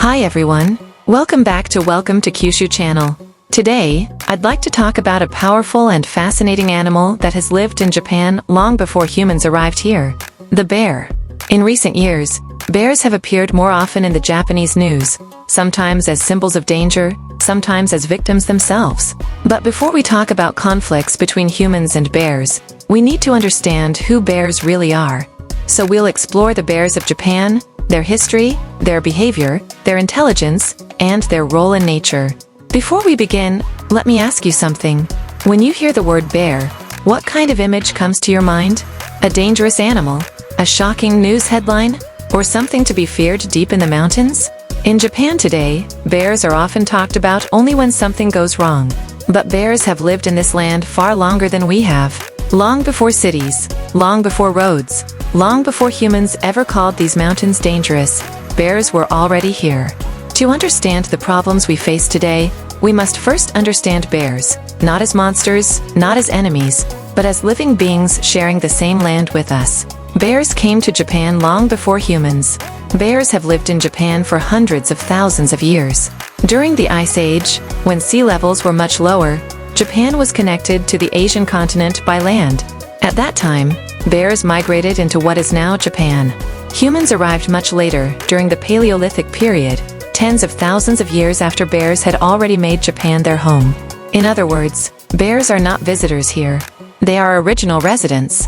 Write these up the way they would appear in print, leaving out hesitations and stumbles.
Hi everyone, welcome to Kyushu channel. Today, I'd like to talk about a powerful and fascinating animal that has lived in Japan long before humans arrived here. The bear. In recent years, bears have appeared more often in the Japanese news, sometimes as symbols of danger, sometimes as victims themselves. But before we talk about conflicts between humans and bears, we need to understand who bears really are. So we'll explore the bears of Japan, their history, their behavior, their intelligence, and their role in nature. Before we begin, let me ask you something. When you hear the word bear, what kind of image comes to your mind? A dangerous animal? A shocking news headline? Or something to be feared deep in the mountains? In Japan today, bears are often talked about only when something goes wrong. But bears have lived in this land far longer than we have. Long before cities, long before roads, long before humans ever called these mountains dangerous, bears were already here. To understand the problems we face today, we must first understand bears, not as monsters, not as enemies, but as living beings sharing the same land with us. Bears came to Japan long before humans. Bears have lived in Japan for hundreds of thousands of years. During the Ice Age, when sea levels were much lower, Japan was connected to the Asian continent by land. At that time, bears migrated into what is now Japan. Humans arrived much later, during the Paleolithic period, tens of thousands of years after bears had already made Japan their home. In other words, bears are not visitors here. They are original residents.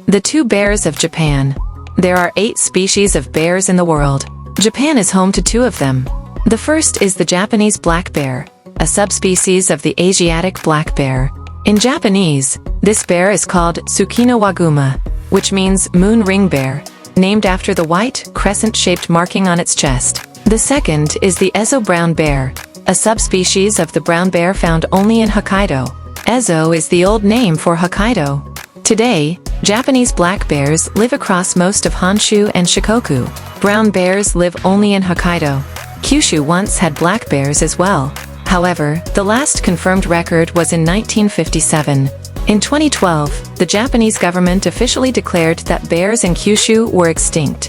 The two bears of Japan. There are 8 species of bears in the world. Japan is home to 2 of them. The first is the Japanese black bear, a subspecies of the Asiatic black bear. In Japanese, this bear is called Tsukino Waguma, which means moon ring bear, named after the white, crescent-shaped marking on its chest. The second is the Ezo brown bear, a subspecies of the brown bear found only in Hokkaido. Ezo is the old name for Hokkaido. Today, Japanese black bears live across most of Honshu and Shikoku. Brown bears live only in Hokkaido. Kyushu once had black bears as well. However, the last confirmed record was in 1957. In 2012, the Japanese government officially declared that bears in Kyushu were extinct.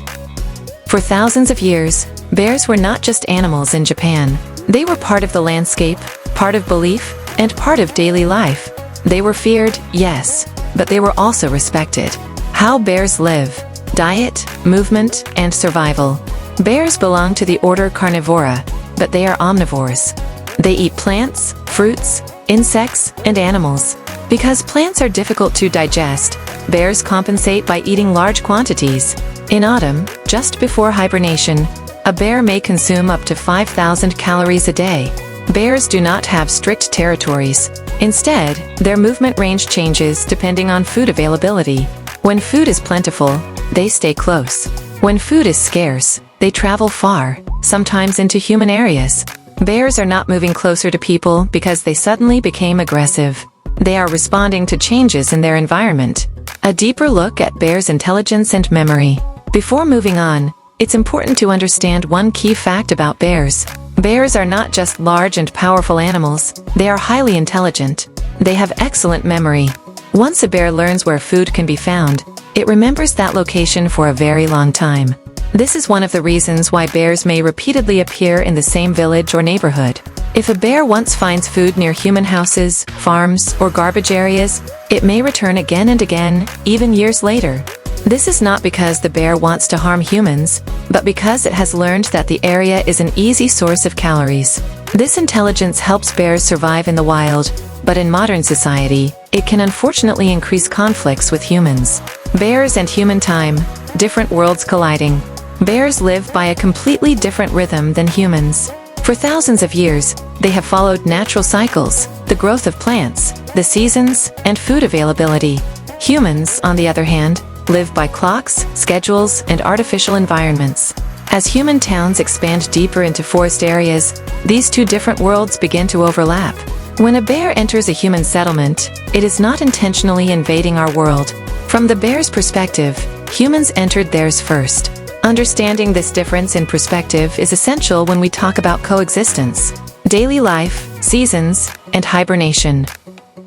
For thousands of years, bears were not just animals in Japan. They were part of the landscape, part of belief, and part of daily life. They were feared, yes, but they were also respected. How bears live: diet, movement, and survival. Bears belong to the order Carnivora, but they are omnivores. They eat plants, fruits, insects, and animals. Because plants are difficult to digest, bears compensate by eating large quantities. In autumn, just before hibernation, a bear may consume up to 5,000 calories a day. Bears do not have strict territories. Instead, their movement range changes depending on food availability. When food is plentiful, they stay close. When food is scarce, they travel far, sometimes into human areas. Bears are not moving closer to people because they suddenly became aggressive. They are responding to changes in their environment. A deeper look at bears' intelligence and memory. Before moving on, it's important to understand one key fact about bears. Bears are not just large and powerful animals, they are highly intelligent. They have excellent memory. Once a bear learns where food can be found, it remembers that location for a very long time. This is one of the reasons why bears may repeatedly appear in the same village or neighborhood. If a bear once finds food near human houses, farms, or garbage areas, it may return again and again, even years later. This is not because the bear wants to harm humans, but because it has learned that the area is an easy source of calories. This intelligence helps bears survive in the wild, but in modern society, it can unfortunately increase conflicts with humans. Bears and human time, different worlds colliding. Bears live by a completely different rhythm than humans. For thousands of years, they have followed natural cycles, the growth of plants, the seasons, and food availability. Humans, on the other hand, live by clocks, schedules, and artificial environments. As human towns expand deeper into forest areas, these two different worlds begin to overlap. When a bear enters a human settlement, it is not intentionally invading our world. From the bear's perspective, humans entered theirs first. Understanding this difference in perspective is essential when we talk about coexistence, daily life, seasons, and hibernation.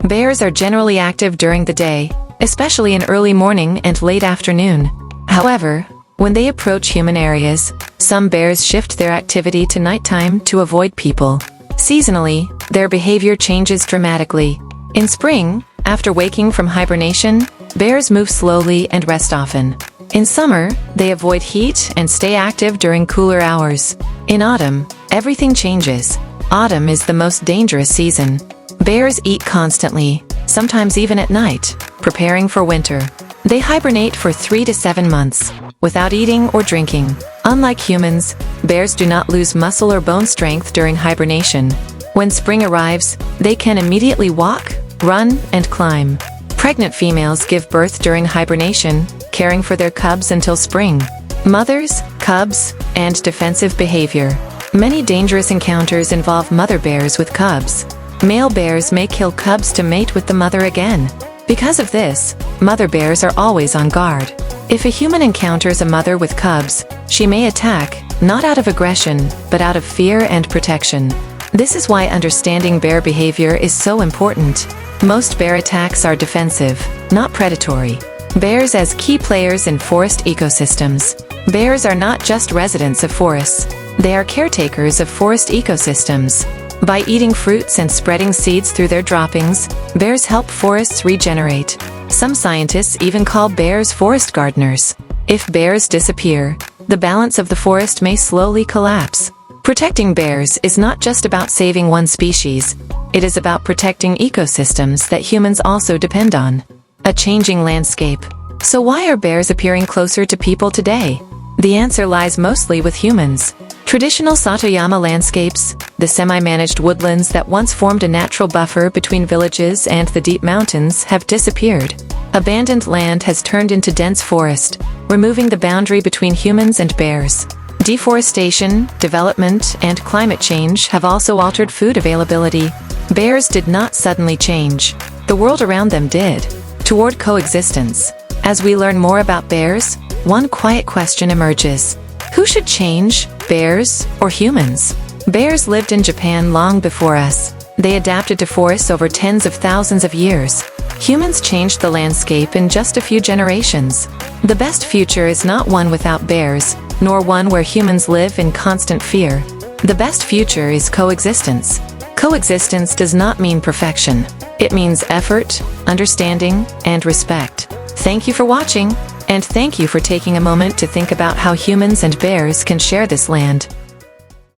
Bears are generally active during the day, especially in early morning and late afternoon. However, When they approach human areas, some bears shift their activity to nighttime to avoid people. Seasonally, their behavior changes dramatically. In spring, after waking from hibernation, bears move slowly and rest often. In summer, they avoid heat and stay active during cooler hours. In autumn, everything changes. Autumn is the most dangerous season. Bears eat constantly, sometimes even at night, preparing for winter. They hibernate for 3 to 7 months, without eating or drinking. Unlike humans, bears do not lose muscle or bone strength during hibernation. When spring arrives, they can immediately walk, run, and climb. Pregnant females give birth during hibernation, caring for their cubs until spring. Mothers, cubs, and defensive behavior. Many dangerous encounters involve mother bears with cubs. Male bears may kill cubs to mate with the mother again. Because of this, mother bears are always on guard. If a human encounters a mother with cubs, she may attack, not out of aggression, but out of fear and protection. This is why understanding bear behavior is so important. Most bear attacks are defensive, not predatory. Bears as key players in forest ecosystems. Bears are not just residents of forests. They are caretakers of forest ecosystems. By eating fruits and spreading seeds through their droppings, bears help forests regenerate. Some scientists even call bears forest gardeners. If bears disappear, the balance of the forest may slowly collapse. Protecting bears is not just about saving one species. It is about protecting ecosystems that humans also depend on. A changing landscape. So why are bears appearing closer to people today? The answer lies mostly with humans. Traditional Satayama landscapes, the semi-managed woodlands that once formed a natural buffer between villages and the deep mountains, have disappeared. Abandoned land has turned into dense forest, removing the boundary between humans and bears. Deforestation, development, and climate change have also altered food availability. Bears did not suddenly change. The world around them did. Toward coexistence. As we learn more about bears, one quiet question emerges. Who should change, bears or humans? Bears lived in Japan long before us. They adapted to forests over tens of thousands of years. Humans changed the landscape in just a few generations. The best future is not one without bears, nor one where humans live in constant fear. The best future is coexistence. Coexistence does not mean perfection. It means effort, understanding, and respect. Thank you for watching, and thank you for taking a moment to think about how humans and bears can share this land.